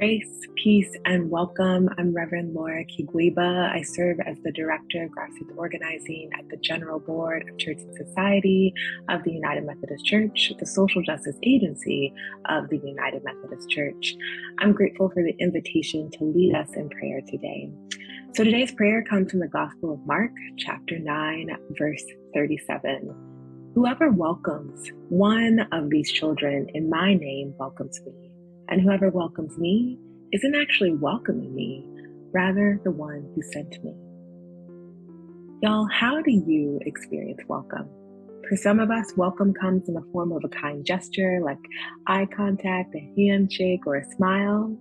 Grace, peace, and welcome. I'm Reverend Laura Kigweba. I serve as the Director of Grassroots Organizing at the General Board of Church and Society of the United Methodist Church, the social justice agency of the United Methodist Church. I'm grateful for the invitation to lead us in prayer today. So today's prayer comes from the Gospel of Mark, chapter 9, verse 37. Whoever welcomes one of these children in my name welcomes me. And whoever welcomes me isn't actually welcoming me, rather the one who sent me. Y'all, how do you experience welcome? For some of us, welcome comes in the form of a kind gesture like eye contact, a handshake, or a smile.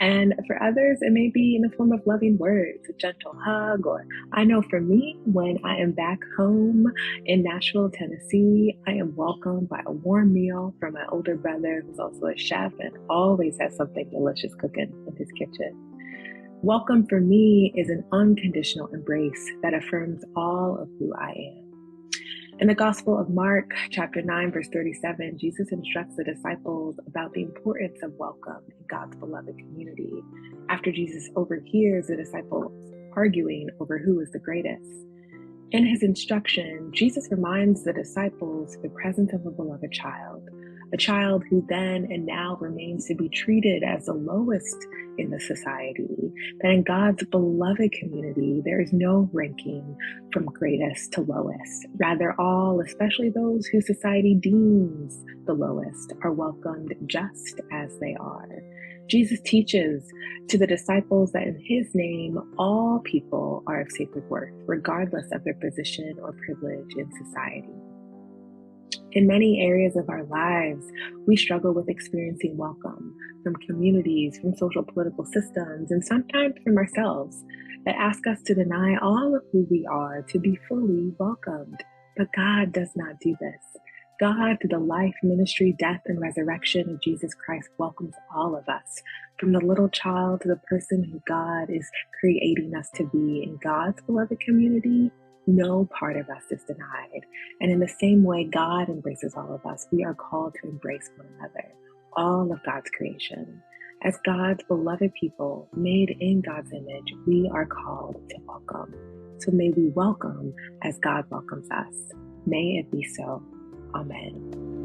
And for others, it may be in the form of loving words, a gentle hug, or I know for me, when I am back home in Nashville, Tennessee, I am welcomed by a warm meal from my older brother, who's also a chef and always has something delicious cooking in his kitchen. Welcome for me is an unconditional embrace that affirms all of who I am. In the Gospel of Mark, chapter 9, verse 37, Jesus instructs the disciples about the importance of welcome in God's beloved community, after Jesus overhears the disciples arguing over who is the greatest. In his instruction, Jesus reminds the disciples of the presence of a beloved child, a child who then and now remains to be treated as the lowest in the society, that in God's beloved community, there is no ranking from greatest to lowest. Rather, all, especially those who society deems the lowest, are welcomed just as they are. Jesus teaches to the disciples that in his name, all people are of sacred worth, regardless of their position or privilege in society. In many areas of our lives, we struggle with experiencing welcome from communities, from social political systems, and sometimes from ourselves that ask us to deny all of who we are to be fully welcomed. But God does not do this. God, through the life, ministry, death, and resurrection of Jesus Christ, welcomes all of us, from the little child to the person who God is creating us to be. In God's beloved community, no part of us is denied. And in the same way God embraces all of us, we are called to embrace one another, all of God's creation. As God's beloved people, made in God's image, we are called to welcome. So may we welcome as God welcomes us. May it be so. Amen.